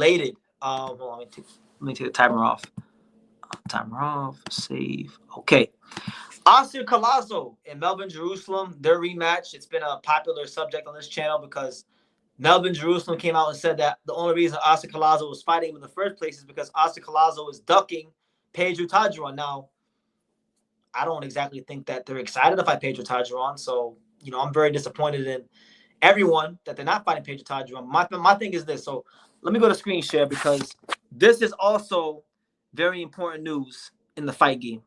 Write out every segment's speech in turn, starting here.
related. Hold on, let me take the timer off. Timer off. Save. Okay. Oscar Collazo and Melvin Jerusalem, their rematch. It's been a popular subject on this channel because Melvin Jerusalem came out and said that the only reason Oscar Collazo was fighting him in the first place is because Oscar Collazo is ducking Pedro Tajuan. Now, I don't exactly think that they're excited to fight Pedro Tajuan. So, I'm very disappointed in everyone that they're not fighting Pedro Tajuan. My thing is this. So, let me go to screen share because this is also very important news in the fight game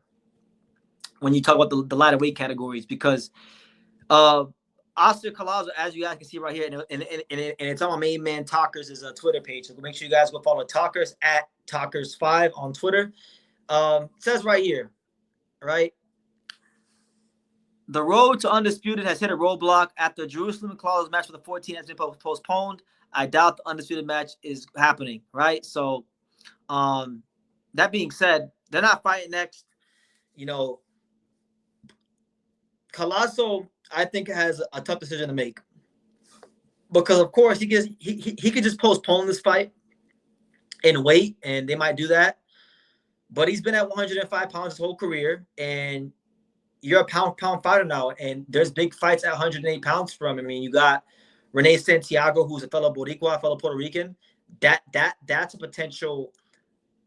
when you talk about the lighter weight categories, because Oscar Collazo, as you guys can see right here, and it's on my main man Talkers' Twitter page. So make sure you guys go follow Talkers at Talkers5 on Twitter. It says right here, right? The road to undisputed has hit a roadblock after Jerusalem and Collazo's match for the 14 has been postponed. I doubt the undisputed match is happening, right? So, that being said, they're not fighting next. Collazo, I think, has a tough decision to make because, of course, he could just postpone this fight and wait, and they might do that. But he's been at 105 pounds his whole career, and you're a pound fighter now, and there's big fights at 108 pounds for him. I mean, you got Rene Santiago, who's a fellow Boricua, a fellow Puerto Rican. That's a potential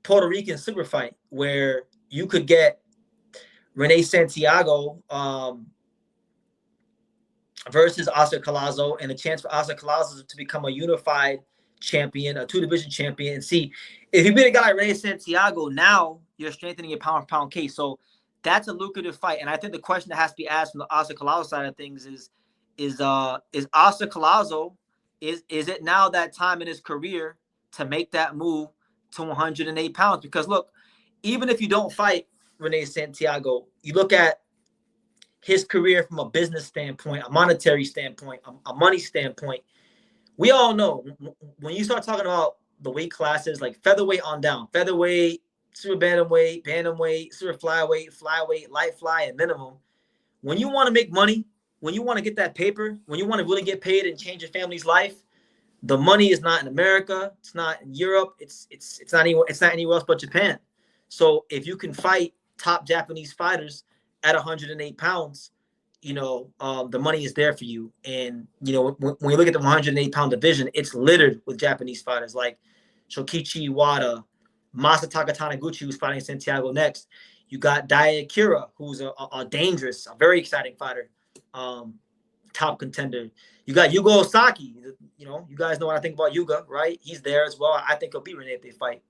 Puerto Rican super fight where you could get Rene Santiago versus Oscar Collazo, and a chance for Oscar Collazo to become a unified champion, a two-division champion. And see, if you beat a guy like Rene Santiago, now you're strengthening your pound-for-pound case. So that's a lucrative fight. And I think the question that has to be asked from the Oscar Collazo side of things is Oscar Collazo, is it now that time in his career to make that move to 108 pounds? Because look, even if you don't fight Rene Santiago, you look at his career from a business standpoint, a monetary standpoint, a money standpoint. We all know when you start talking about the weight classes like featherweight on down, featherweight, super bantamweight, super flyweight, light fly, and minimum. When you want to make money, when you want to get that paper, when you want to really get paid and change your family's life, the money is not in America. It's not in Europe. It's not anywhere else but Japan. So if you can fight top Japanese fighters at 108 pounds, the money is there for you. And, when you look at the 108-pound division, it's littered with Japanese fighters like Shokichi Iwata, Masataka Taniguchi, who's fighting Santiago next. You got Dai Akira, who's a dangerous, a very exciting fighter, top contender. You got Yugo Osaki. You guys know what I think about Yuga, right? He's there as well. I think he'll beat Rene if they fight,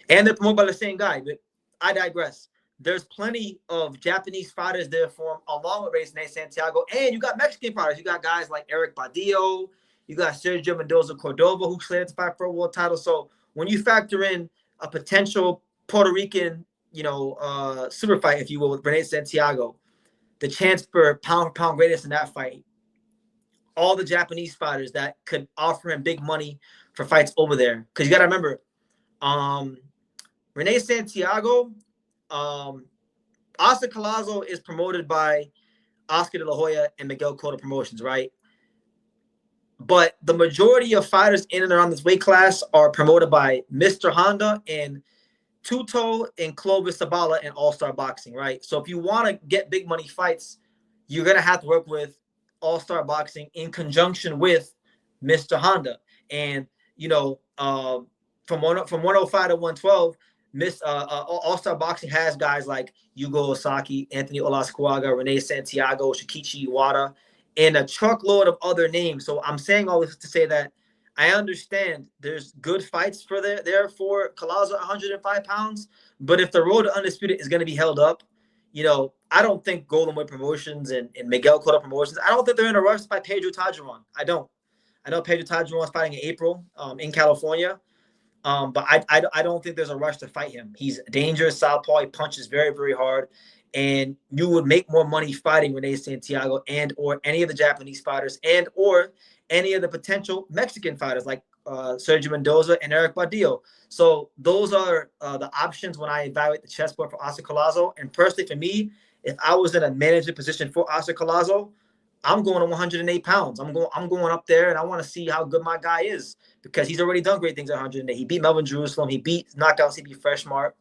and they're promoted by the same guy. But I digress. There's plenty of Japanese fighters there for him, along with Rene Santiago. And you got Mexican fighters. You got guys like Eric Badillo. You got Sergio Mendoza Cordova, who's slated to fight for a world title. So when you factor in a potential Puerto Rican, super fight, if you will, with Rene Santiago, the chance for pound-for-pound greatness in that fight, all the Japanese fighters that could offer him big money for fights over there. Because you got to remember, Rene Santiago, Oscar Collazo is promoted by Oscar De La Hoya and Miguel Cotto Promotions, right? But the majority of fighters in and around this weight class are promoted by Mr. Honda and Tuto and Clovis Sabala in All-Star Boxing, right? So if you want to get big money fights, you're going to have to work with All-Star Boxing in conjunction with Mr. Honda. And, from 105 to 112, All-Star Boxing has guys like Yugo Osaki, Anthony Olascuaga, Rene Santiago, Shikichi Iwata, and a truckload of other names. So I'm saying all this to say that I understand there's good fights for there for Collazo at 105 pounds, but if the road to undisputed is going to be held up, I don't think Golden Boy Promotions and Miguel Cotto Promotions, I don't think they're in a rush to fight Pedro Tajuan. I don't. I know Pedro Tajuan is fighting in April in California. But I don't think there's a rush to fight him. He's dangerous southpaw. He punches very, very hard. And you would make more money fighting Rene Santiago and or any of the Japanese fighters and or any of the potential Mexican fighters like Sergio Mendoza and Eric Badillo. So those are the options when I evaluate the chessboard for Oscar Collazo. And personally, for me, if I was in a management position for Oscar Collazo, I'm going to 108 pounds. I'm going up there, and I want to see how good my guy is because he's already done great things at 108. He beat Melvin Jerusalem. He beat Knockout CB Freshmart.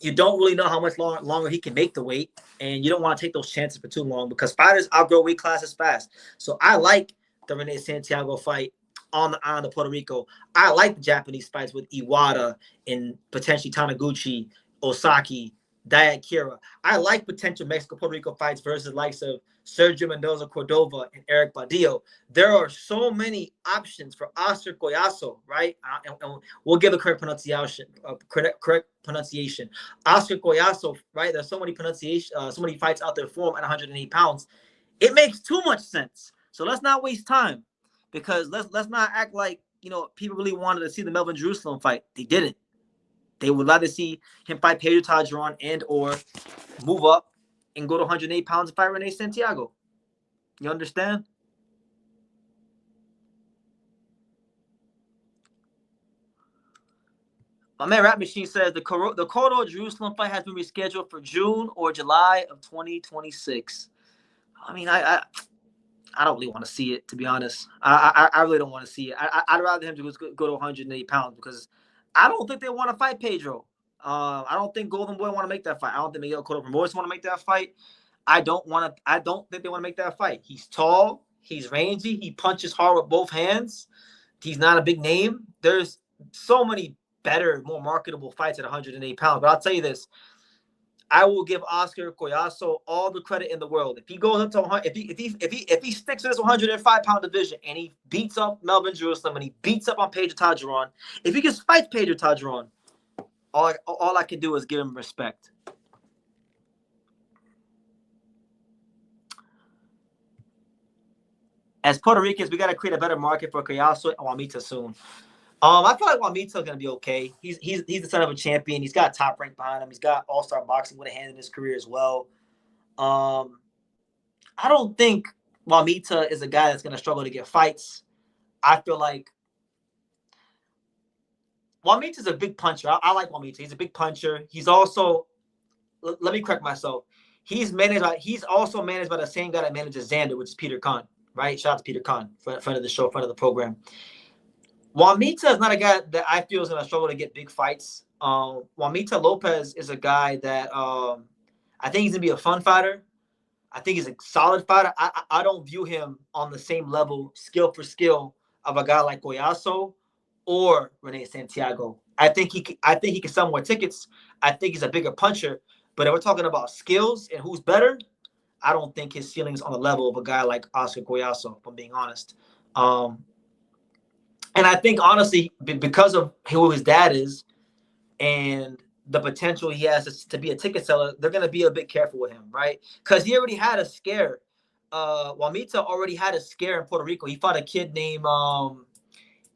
You don't really know how much longer he can make the weight, and you don't want to take those chances for too long because fighters outgrow weight classes fast. So I like the Rene Santiago fight on the island of Puerto Rico. I like the Japanese fights with Iwata and potentially Taniguchi, Osaki, Diakira. I like potential Mexico-Puerto Rico fights versus the likes of Sergio Mendoza Cordova and Eric Badillo. There are so many options for Oscar Collazo, right? And we'll give the correct pronunciation. Correct pronunciation. Oscar Collazo, right? There's so many so many fights out there for him at 108 pounds. It makes too much sense. So let's not waste time because let's not act like people really wanted to see the Melvin Jerusalem fight. They didn't. They would rather see him fight Pedro Tajuan and or move up and go to 108 pounds and fight Rene Santiago. You understand? My man Rap Machine says the Cotto Jerusalem fight has been rescheduled for June or July of 2026. I mean, I don't really want to see it, to be honest. I really don't want to see it. I'd rather him to go to 108 pounds because I don't think they want to fight Pedro. I don't think Golden Boy want to make that fight. I don't think Miguel Cotto Promotions want to make that fight. I don't think they want to make that fight. He's tall. He's rangy. He punches hard with both hands. He's not a big name. There's so many better, more marketable fights at 108 pounds. But I'll tell you this. I will give Oscar Collazo all the credit in the world. If he goes up to if he sticks to this 105-pound division and he beats up Melvin Jerusalem and he beats up on Pedro Tajuan, if he just fights Pedro Tajuan, all I can do is give him respect. As Puerto Ricans, we got to create a better market for Collazo and Juanita soon. I feel like Juanito's gonna be okay. He's the son of a champion. He's got top rank behind him. He's got all-star boxing with a hand in his career as well. I don't think Juanita is a guy that's gonna struggle to get fights. I feel like Juanita's a big puncher. I like Juanita. He's a big puncher. He's also, let me correct myself. He's also managed by the same guy that manages Xander, which is Peter Khan, right? Shout out to Peter Khan, friend of the show, friend of the program. Juanita is not a guy that I feel is going to struggle to get big fights. Juanita Lopez is a guy that I think he's going to be a fun fighter. I think he's a solid fighter. I don't view him on the same level, skill for skill, of a guy like Collazo or Rene Santiago. I think he can sell more tickets. I think he's a bigger puncher. But if we're talking about skills and who's better, I don't think his ceiling's on the level of a guy like Oscar Collazo, if I'm being honest. And I think, honestly, because of who his dad is and the potential he has to be a ticket seller, they're going to be a bit careful with him, right? Because he already had a scare. Juanita already had a scare in Puerto Rico. He fought a kid named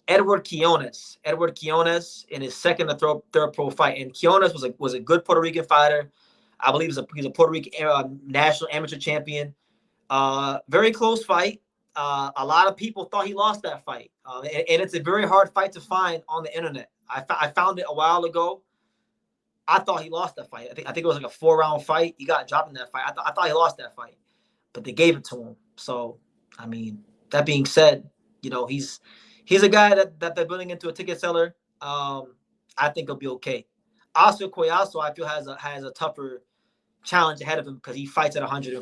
Edward Quiones. Edward Quiones in his second or third pro fight. And Quiones was a good Puerto Rican fighter. I believe he's a Puerto Rican national amateur champion. Very close fight. A lot of people thought he lost that fight. And it's a very hard fight to find on the internet. I found it a while ago. I thought he lost that fight. I think it was like a 4-round fight. He got dropped in that fight. I thought he lost that fight, but they gave it to him. So, I mean, that being said, he's a guy that they're building into a ticket seller. I think he'll be okay. Oscar Collazo, I feel, has a tougher challenge ahead of him because he fights at 105.